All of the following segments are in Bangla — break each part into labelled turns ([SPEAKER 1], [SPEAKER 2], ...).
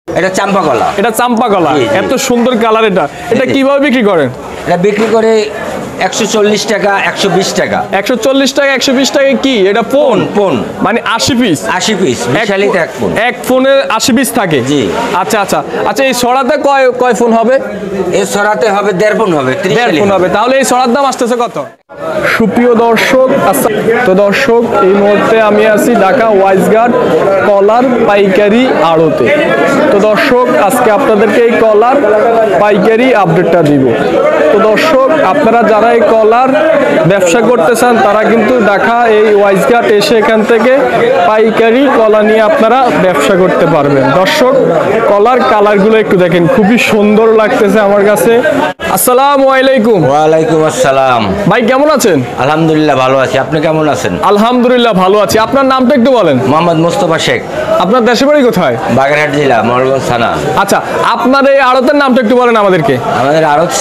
[SPEAKER 1] এটা চাম্পা কলা।
[SPEAKER 2] এটা চাম্পা কলা, এত সুন্দর কালার। এটা কিভাবে বিক্রি করেন?
[SPEAKER 1] এটা বিক্রি করে 140 টাকা, 120 টাকা।
[SPEAKER 2] 140 টাকা, 120 টাকা। কি এটা? ফোন মানে 80 পিস? 80 পিস বিশালিতে এক ফোন। এক ফোনে 80 পিস থাকে?
[SPEAKER 1] জি।
[SPEAKER 2] আচ্ছা আচ্ছা আচ্ছা, এই ছড়াতে কয় ফোন হবে?
[SPEAKER 1] এই ছড়াতে হবে 1.5 ফোন হবে,
[SPEAKER 2] 1.5 ফোন হবে। তাহলে এই ছড়ার দাম আসতেছে কত? সুপ্রিয় দর্শক, তো দর্শক এই মুহূর্তে আমি আছি ঢাকা ওয়াইজগার্ড কলার পাইকারি আড়তে। তো দর্শক আজকে আপনাদেরকে এই কলার পাইকারি আপডেটটা দিব। তো দর্শক আপনারা যারা এই কলার ব্যবসা করতে চান তারা কিন্তু ঢাকা এই ওয়াইজগার্ড এসে এখান থেকে পাইকারি কলা নিয়ে আপনারা ব্যবসা করতে পারবেন। দর্শক কলার কালারগুলো একটু দেখেন, খুবই সুন্দর লাগতেছে আমার কাছে। আসসালামু আলাইকুম।
[SPEAKER 1] ওয়ালাইকুম আসসালাম।
[SPEAKER 2] ভাই কেমন আছেন?
[SPEAKER 1] আলহামদুলিল্লাহ ভালো আছি, আপনি কেমন আছেন?
[SPEAKER 2] আলহামদুলিল্লাহ ভালো আছি। আপনার নামটা একটু বলেন।
[SPEAKER 1] মোহাম্মদ মোস্তফা শেখ।
[SPEAKER 2] আপনার দেশের বাড়ি কোথায়?
[SPEAKER 1] বাগেরহাট জেলা, মোহনগঞ্জ থানা।
[SPEAKER 2] আচ্ছা, আপনার এই আড়তের নামটা একটু বলেন আমাদেরকে।
[SPEAKER 1] আমাদের আড়ত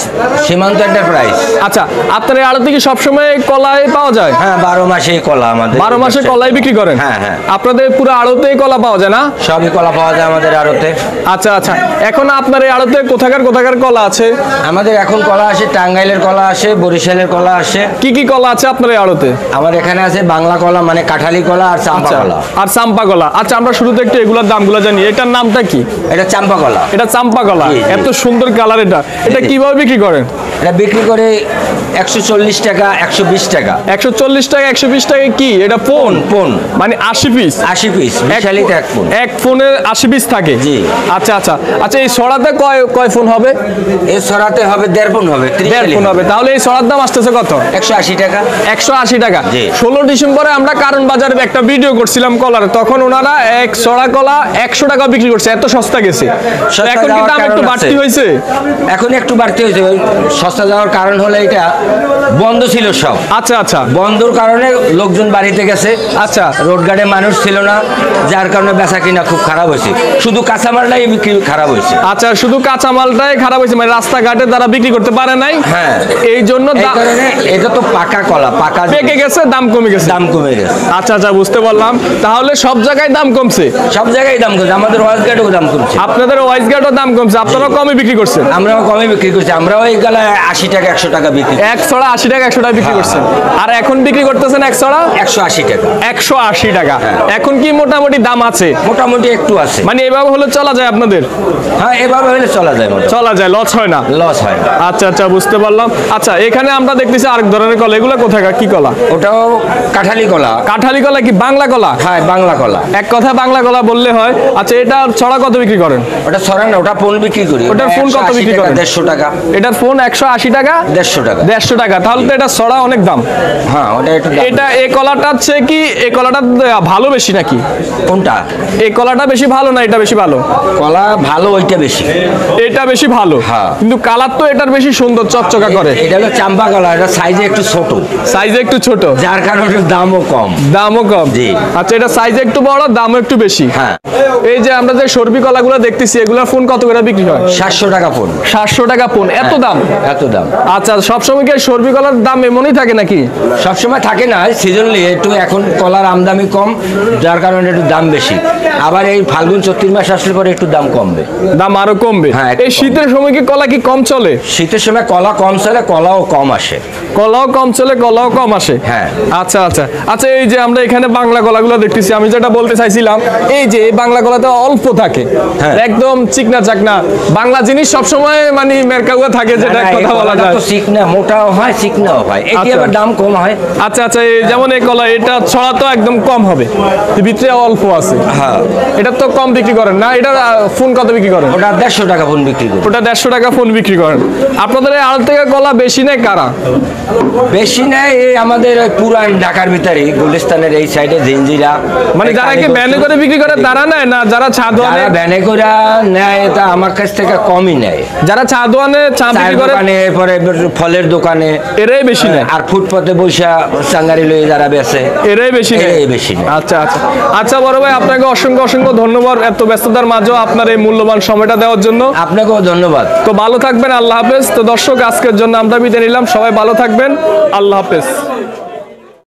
[SPEAKER 1] সীমান্ত এন্টারপ্রাইজ।
[SPEAKER 2] আচ্ছা, আপনার এই আড়তে কি সবসময় কলাই পাওয়া যায়?
[SPEAKER 1] হ্যাঁ, 12 মাসে কলা আমাদের।
[SPEAKER 2] 12 মাসে কলাই বিক্রি করেন?
[SPEAKER 1] হ্যাঁ হ্যাঁ।
[SPEAKER 2] আপনাদের পুরো আড়তেই কলা পাওয়া যায় না?
[SPEAKER 1] সবই কলা পাওয়া যায় আমাদের আড়তে।
[SPEAKER 2] আচ্ছা আচ্ছা, এখন আপনার এই আড়তে কোথাকার কলা আছে?
[SPEAKER 1] আমাদের এখন কলা আসে, টাঙ্গাইলের কলা আসে, বরিশালের কলা আসে।
[SPEAKER 2] কি কি কলা আছে আপনার এই আড়তে?
[SPEAKER 1] আমার এখানে আছে বাংলা কলা মানে কাঁঠালি কলা আর চাম্পা কলা।
[SPEAKER 2] আর চাম্পা কলা। আচ্ছা, আমরা শুরুতে একটু এগুলোর দামগুলো জানি। এটার নামটা কি?
[SPEAKER 1] এটা চাম্পা কলা।
[SPEAKER 2] এটা চাম্পা কলা, এত সুন্দর কালার। এটা কিভাবে বিক্রি করেন?
[SPEAKER 1] এটা বিক্রি করে 140 টাকা, 120 টাকা।
[SPEAKER 2] 140 টাকা, 120 টাকা। কি এটা? ফোন মানে 80 পিস? 80 পিস
[SPEAKER 1] বিশালিতে এক ফোন।
[SPEAKER 2] এক ফোনে 80 পিস থাকে?
[SPEAKER 1] জি।
[SPEAKER 2] আচ্ছা আচ্ছা আচ্ছা, এই ছড়াতে কয় ফোন হবে?
[SPEAKER 1] এই ছড়াতে হবে 1.5 ফোন হবে,
[SPEAKER 2] 1.5 ফোন হবে। তাহলে এই ছড়ার দাম আসতেছে কত?
[SPEAKER 1] 180 টাকা।
[SPEAKER 2] 180 টাকা।
[SPEAKER 1] জি।
[SPEAKER 2] 16 ডিসেম্বরে আমরা কারণ বাজারে একটা ভিডিও করছিলাম কলার, তখন ওনারা এক ছড়া কলা 100 টাকা বিক্রি করছে, এত সস্তা গেছে। এখন কি দাম একটু বাড়তি হয়েছে?
[SPEAKER 1] এখন একটু বাড়তি হয়েছে। সস্তা যাওয়ার কারণ হলো এটা বন্ধ ছিল সব।
[SPEAKER 2] আচ্ছা আচ্ছা,
[SPEAKER 1] বন্ধর কারণে লোকজন বাড়িতে গেছে।
[SPEAKER 2] আচ্ছা,
[SPEAKER 1] রোড গার্ডে মানুষ ছিল না, যার কারণে বেচা কিনা খুব খারাপ হয়েছে। শুধু কাঁচামালটাই বিক্রি খারাপ হয়েছে।
[SPEAKER 2] আচ্ছা, শুধু কাঁচামালটাই খারাপ হয়েছে, মানে রাস্তাঘাটে তারা বিক্রি করতে পারে নাই।
[SPEAKER 1] হ্যাঁ,
[SPEAKER 2] এই জন্য
[SPEAKER 1] এটা তো পাকা কলা, পাকা
[SPEAKER 2] পেকে গেছে, দাম কমে গেছে। আচ্ছা আচ্ছা, বুঝতে পারলাম। তাহলে সব জায়গায় দাম কমছে?
[SPEAKER 1] সব জায়গায় দাম কমছে, আমাদের ওয়াইজগার্ডও দাম কমছে।
[SPEAKER 2] আপনাদের ওয়াইজগার্ডও দাম কমছে, আপনারাও কমে বিক্রি করছেন?
[SPEAKER 1] আমরাও কমে বিক্রি করছি। আমরাও এই গালায় 80 টাকা, 100 টাকা বিক্রি।
[SPEAKER 2] এক ছড়া 80 টাকা, 100 টাকা বিক্রি করছেন। আর এখন বিক্রি করতেছেন এক ছড়া
[SPEAKER 1] 180 টাকা।
[SPEAKER 2] 180 টাকা। এখন কি মোটামুটি দাম আছে?
[SPEAKER 1] মোটামুটি একটু আছে।
[SPEAKER 2] মানে এভাবে হলে চলা যায় আপনাদের?
[SPEAKER 1] হ্যাঁ, এভাবে হলে চলা যায়,
[SPEAKER 2] লস হয় না?
[SPEAKER 1] লস হয় না।
[SPEAKER 2] আচ্ছা আচ্ছা, বুঝতে পারলাম। আচ্ছা, এখানে আমরা দেখতেছি আরেক ধরনের কলা। এগুলো কোথাকার কি কলা?
[SPEAKER 1] ওটাও কাঁঠালি কলা।
[SPEAKER 2] কাঁঠালি কলা কি বাংলা কলা?
[SPEAKER 1] হ্যাঁ, বাংলা কলা।
[SPEAKER 2] এক কথা বাংলা কলা বললে হয়। আচ্ছা, এটা ছড়া কত বিক্রি করেন?
[SPEAKER 1] ওটা ছড়া না, ওটা ফোন বিক্রি করি।
[SPEAKER 2] ওটার ফোন কত বিক্রি করেন?
[SPEAKER 1] 150 টাকা।
[SPEAKER 2] এটার ফোন 180 টাকা,
[SPEAKER 1] 150 টাকা।
[SPEAKER 2] 150 টাকা। তাহলে তো এটা ছড়া অনেক দাম।
[SPEAKER 1] হ্যাঁ, ওটা একটু দাম।
[SPEAKER 2] এটা এই কলাটা হচ্ছে কি, এই কলাটা ভালো বেশি নাকি?
[SPEAKER 1] কোনটা?
[SPEAKER 2] এই কলাটা বেশি ভালো না এটা বেশি ভালো?
[SPEAKER 1] কলা ভালো, ওইটা বেশি।
[SPEAKER 2] এটা বেশি ভালো?
[SPEAKER 1] হ্যাঁ।
[SPEAKER 2] কিন্তু কালার তো এটার বেশি সুন্দর, চকচকা করে।
[SPEAKER 1] এটা হলো চাম্পা কলা, এটা সাইজে একটু ছোট।
[SPEAKER 2] সাইজে একটু ছোট,
[SPEAKER 1] যার কারণে দামও কম।
[SPEAKER 2] দামও কম?
[SPEAKER 1] জি।
[SPEAKER 2] আচ্ছা, এটা সাইজে একটু বড়, দামও একটু বেশি।
[SPEAKER 1] হ্যাঁ।
[SPEAKER 2] এই যে আমরা যে সরবি কলাগুলো দেখতেছি, এগুলোর ফোন কত করে বিক্রি হয়?
[SPEAKER 1] 700 টাকা ফোন।
[SPEAKER 2] 700 টাকা ফোন? এত দাম?
[SPEAKER 1] এত দাম।
[SPEAKER 2] আচ্ছা, সবসময় কি সরবি কলার দাম এমনই থাকে নাকি?
[SPEAKER 1] সবসময় থাকে না, সিজনলি একটু। এখন কলার আমদানি কম, যার কারণে একটু দাম বেশি। আবার এই ফাল্গুন চৈত্র মাস আসলে পরে একটু দাম কমবে,
[SPEAKER 2] দাম আরো কমবে।
[SPEAKER 1] হ্যাঁ,
[SPEAKER 2] এই শীতের সময় কি কলা কি কম চলে?
[SPEAKER 1] শীতের সময় কলা কম চলে, কলাও কম আসে।
[SPEAKER 2] কলাও কম চলে, কলাও কম আসে।
[SPEAKER 1] হ্যাঁ।
[SPEAKER 2] আচ্ছা আচ্ছা আচ্ছা, এই যে আমরা এখানে বাংলা কলাগুলো দেখতেছি, আমি যেটা বলতে চাইছিলাম, এই যে এই বাংলা কলাতে অল্প থাকে, একদম চিকনা চাকনা। বাংলা জিনিস সবসময় মানে মেরকাউয়া থাকে, যেটা কথা বলা যায়।
[SPEAKER 1] চিকনা মোটাও হয়, চিকনাও হয়, এটি আবার দাম কম হয়।
[SPEAKER 2] আচ্ছা আচ্ছা, যেমন এই কলা, এটা ছড়া তো একদম কম হবে, ভিতরে অল্প আছে।
[SPEAKER 1] হ্যাঁ,
[SPEAKER 2] এটা তো কম বিক্রি করেন না? এটা ফোন কত বিক্রি করেন?
[SPEAKER 1] ওটা 150 টাকা ফোন বিক্রি করি।
[SPEAKER 2] ওটা 150 টাকা ফোন বিক্রি করেন। আপনাদের এই আড়ত থেকে কলা বেশি নেয় কারা?
[SPEAKER 1] বেশি নেয় এই আমাদের পুরান ঢাকার ভিতরে গুলিস্তানের এই সাইডে জিঞ্জিরা।
[SPEAKER 2] মানে যারা কি ভ্যানে করে বিক্রি করে তারা নেয় না? যারা ছাদওয়ানে
[SPEAKER 1] ভ্যানে করে নেয় তা আমার কাছ থেকে কমই নেয়।
[SPEAKER 2] যারা ছাদওয়ানে চা বিক্রি করে,
[SPEAKER 1] পরে ফলের দোকানে,
[SPEAKER 2] এরাই বেশি নেয়।
[SPEAKER 1] আর ফুটপাতে বৈশা চাঙ্গারি লয়ে যারা বেচে,
[SPEAKER 2] এরাই বেশি নেয়। আচ্ছা আচ্ছা আচ্ছা, বড় ভাই আপনাকে অসংখ্য অসংখ্য ধন্যবাদ এত ব্যস্ততার মাঝেও আপনার এই মূল্যবান সময়টা দেওয়ার জন্য।
[SPEAKER 1] আপনাকেও ধন্যবাদ।
[SPEAKER 2] তো ভালো থাকবেন, আল্লাহ হাফেজ। তো দর্শক, আজকের জন্য আমরা বিদায় নিলাম। সবাই ভালো থাকবেন, আল্লাহ হাফেজ।